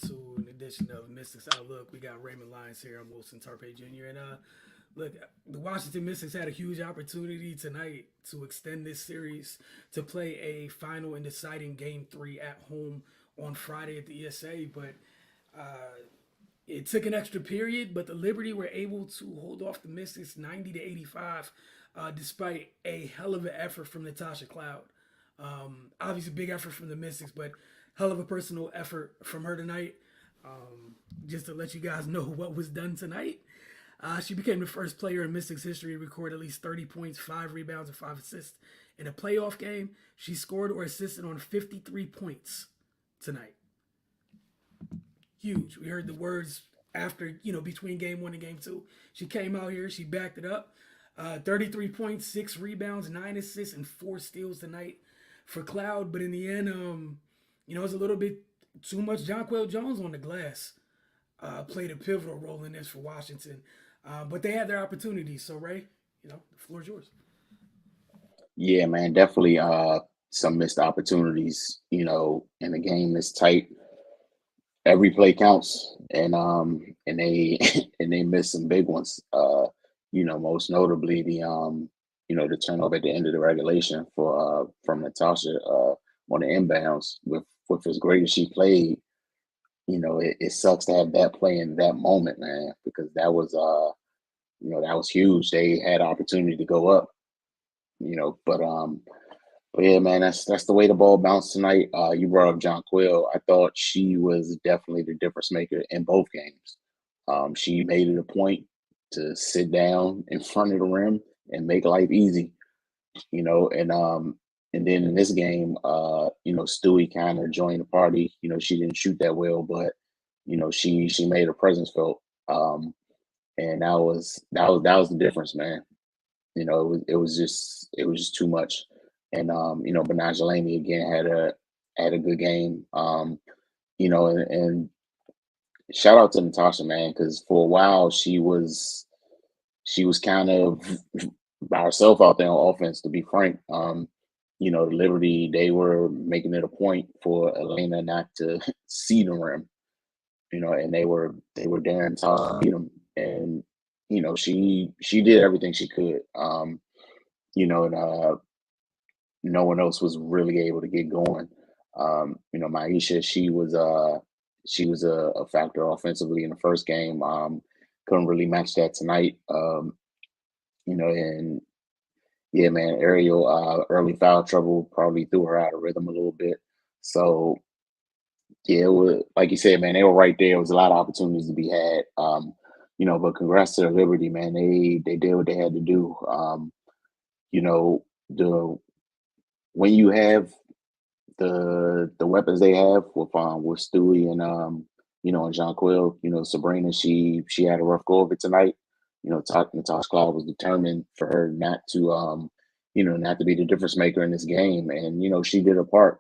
to an edition of Mystics Outlook. We got Raymond Lyons here. I'm Wilson Tarpe Jr. And look, the Washington Mystics had a huge opportunity tonight to extend this series to play a final and deciding Game 3 at home on Friday at the ESA, but uh, it took an extra period. But the Liberty were able to hold off the Mystics 90-85, despite a hell of an effort from Natasha Cloud. Obviously, big effort from the Mystics, but hell of a personal effort from her tonight. Just to let you guys know what was done tonight. She became the first player in Mystics history to record at least 30 points, 5 rebounds, and 5 assists in a playoff game. She scored or assisted on 53 points tonight. Huge. We heard the words after, between game 1 and game 2. She came out here, she backed it up. 33 points, 6 rebounds, 9 assists, and 4 steals tonight for Cloud. But in the end, it was a little bit too much Jonquel Jones on the glass. Played a pivotal role in this for Washington. But they had their opportunities. So, Ray, the floor is yours. Yeah, man, definitely some missed opportunities, in a game this tight. Every play counts and they and they missed some big ones. Most notably the turnover at the end of the regulation for from Natasha on the inbounds with as great as she played. It sucks to have that play in that moment, man, because that was huge. They had opportunity to go up, but yeah, man, that's the way the ball bounced tonight. You brought up John Quill. I thought she was definitely the difference maker in both games. She made it a point to sit down in front of the rim and make life easy, and then in this game, Stewie kind of joined the party. She didn't shoot that well, but she made her presence felt. And that was the difference, man. It was just too much. And Benaj Laney again had a good game. And shout out to Natasha, man, because for a while she was kind of by herself out there on offense, to be frank. The Liberty, they were making it a point for Elena not to see the rim, and they were daring to beat them. And she did everything she could. And no one else was really able to get going. Maisha, she was a factor offensively in the first game. Couldn't really match that tonight. And yeah, man, Ariel early foul trouble probably threw her out of rhythm a little bit. So yeah, it was, like you said, man, they were right there. There was a lot of opportunities to be had. But congrats to the Liberty, man. They did what they had to do. The when you have the weapons they have with Stewie and John Quill, Sabrina, she had a rough go of it tonight. Natasha Cloud was determined for her not to be the difference maker in this game, and she did her part.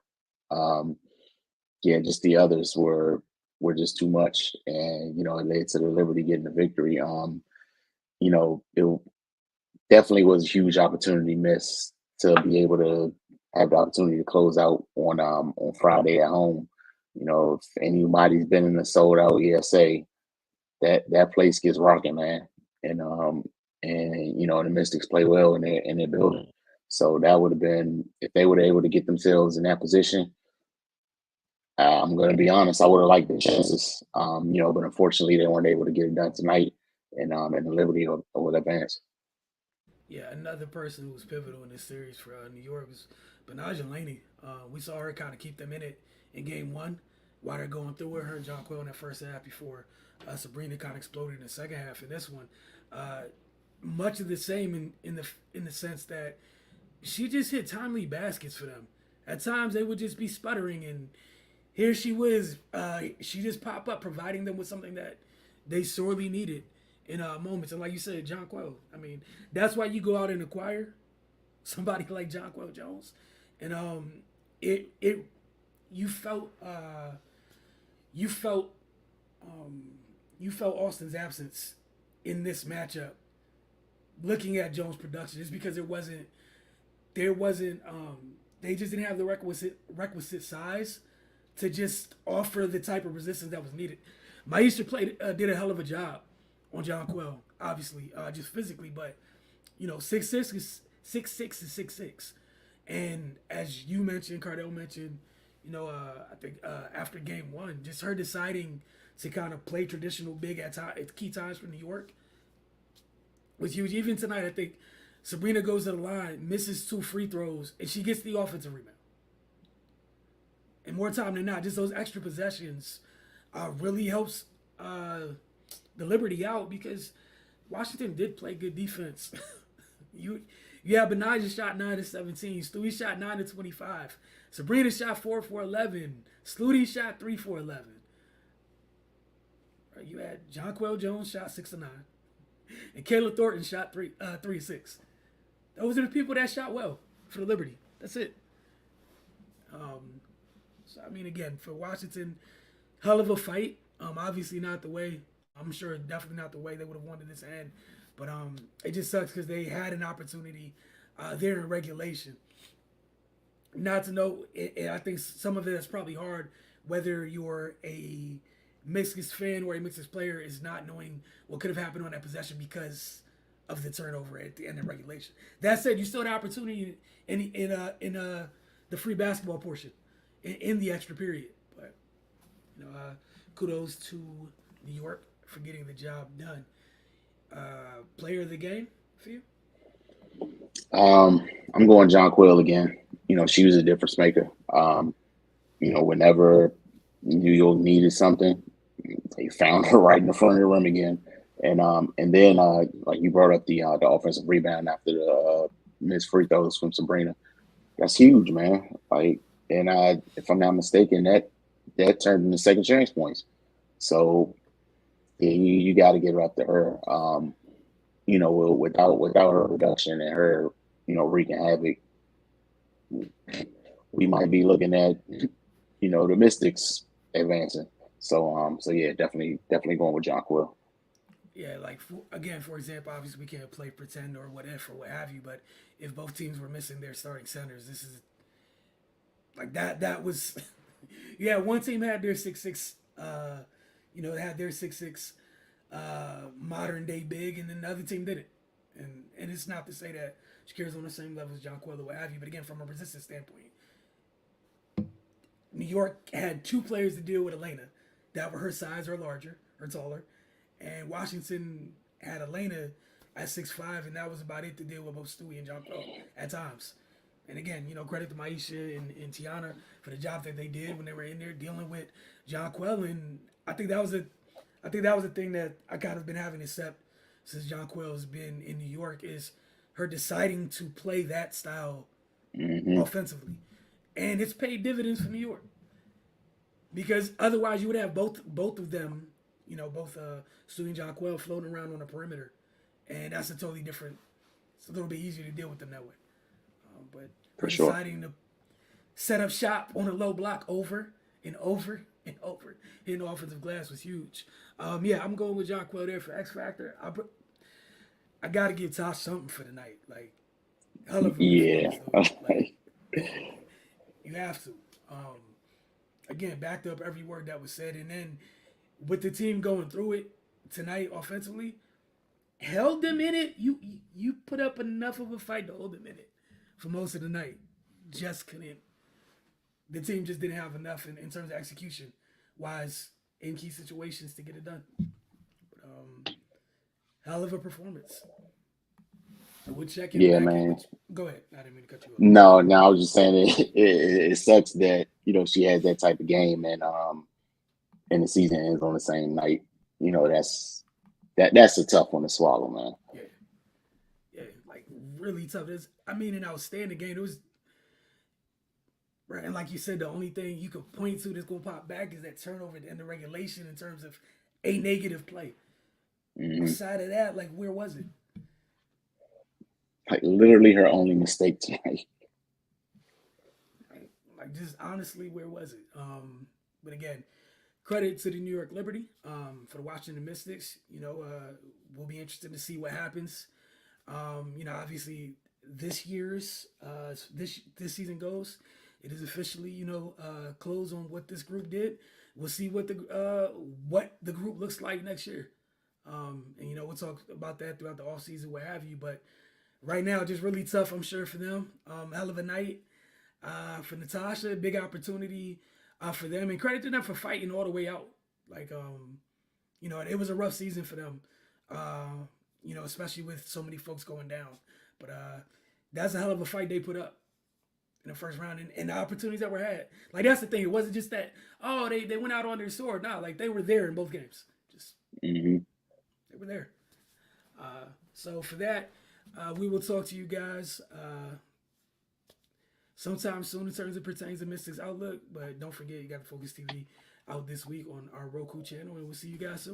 Um, yeah, just the others were just too much, and it led to the Liberty getting the victory. It definitely was a huge opportunity miss to be able to have the opportunity to close out on Friday at home. If anybody's been in a sold out ESA, that place gets rocking, man. And the Mystics play well in their building. So that would have been, if they were able to get themselves in that position. I'm going to be honest, I would have liked the chances, but unfortunately they weren't able to get it done tonight, and the Liberty would advance. Yeah, another person who was pivotal in this series for New York was Benaj Laney. We saw her kind of keep them in it in game 1 while they're going through it. Her and John Quill in that first half before Sabrina kind of exploded in the second half. In this one, uh, much of the same in the sense that she just hit timely baskets for them. At times they would just be sputtering, and here she was. She just pop up, providing them with something that they sorely needed in moments. And like you said, John Quill. I mean, that's why you go out and acquire somebody like John Quill Jones, and it you felt you felt you felt Austin's absence in this matchup. Looking at Jones' production, just because there wasn't they just didn't have the requisite size to just offer the type of resistance that was needed. Maisha did a hell of a job on John Quill, obviously, just physically, but 6'6", and as you mentioned, Cardell mentioned, I think after game one, just her deciding to kind of play traditional big at key times for New York was huge. Even tonight, I think Sabrina goes to the line, misses 2 free throws, and she gets the offensive rebound. And more time than not, just those extra possessions really helps the Liberty out because Washington did play good defense. Benaja shot 9 to 17, Stewie shot 9 to 25, Sabrina shot 4 for 11, Sluty shot 3 for 11. Right, you had Jonquel Jones shot 6 to 9, and Kayla Thornton shot 3 to 6. Those are the people that shot well for the Liberty. That's it. So I mean, again, for Washington, hell of a fight. Obviously not the way. I'm sure definitely not the way they would have wanted this to end. But it just sucks because they had an opportunity there in regulation. Not to know, I think some of it is probably hard, whether you're a Mystics fan or a Mystics player, is not knowing what could have happened on that possession because of the turnover at the end of regulation. That said, you still had opportunity in the free basketball portion in the extra period. But kudos to New York for getting the job done. Player of the game for you? I'm going John Quill again. She was a difference maker. Whenever New York needed something, they found her right in the front of the rim again. And then like you brought up the offensive rebound after the missed free throws from Sabrina. That's huge, man. Like, and if I'm not mistaken, that turned into second chance points. So yeah, you got to get it up to her. Without her production and her, wreaking havoc, we might be looking at, the Mystics advancing. So yeah, definitely going with John Quill. Yeah, like for example, obviously we can't play pretend or what if or what have you, but if both teams were missing their starting centers, this is like that. That was, yeah. One team had their 6'6", had their 6'6" modern day big, and then the other team didn't. And it's not to say that Shakira's on the same level as John Quill or what have you, but again, from a resistance standpoint, New York had 2 players to deal with Elena that were her size or larger or taller, and Washington had Elena at 6'5", and that was about it to deal with both Stewie and John Quill at times. And again, credit to Maisha and Tiana for the job that they did when they were in there dealing with John Quill. And I think that was a thing that I kind of been having to accept since John Quill has been in New York is her deciding to play that style offensively, and it's paid dividends for New York because otherwise you would have both of them, both Stewie and John Quill floating around on the perimeter, and that's a totally different. It's a little bit easier to deal with them that way. But her deciding to set up shop on a low block over and over and over hitting the offensive glass was huge. I'm going with John Quill there for X Factor. I got to give Tosh something for the night. Like, hell of a performance, though. Like, you have to. Again, backed up every word that was said. And then with the team going through it tonight offensively, held them in it. You put up enough of a fight to hold them in it for most of the night. Just couldn't. The team just didn't have enough in terms of execution wise in key situations to get it done. But, hell of a performance. We'll check in back man. Go ahead. I didn't mean to cut you off. No, I was just saying it sucks that she has that type of game and the season ends on the same night. That's a tough one to swallow, man. Yeah, like really tough. An outstanding game. It was right, and like you said, the only thing you could point to that's gonna pop back is that turnover at the end of regulation in terms of a negative play. Outside of that, like where was it? Like literally her only mistake tonight. Like just honestly, where was it? But again, credit to the New York Liberty for the Washington Mystics. We'll be interested to see what happens. Obviously this year's this season goes it is officially, closed on what this group did. We'll see what the group looks like next year. And we'll talk about that throughout the offseason, what have you. But right now, just really tough, I'm sure, for them. Hell of a night for Natasha, big opportunity for them, and credit to them for fighting all the way out. Like, it was a rough season for them. Especially with so many folks going down. But that's a hell of a fight they put up in the first round, and the opportunities that were had. Like, that's the thing. It wasn't just that, they went out on their sword. Nah, like, they were there in both games. Just they were there. So for that, we will talk to you guys sometime soon in terms of pertains to Mystics Outlook. But don't forget, you got the Focus TV out this week on our Roku channel, and we'll see you guys soon.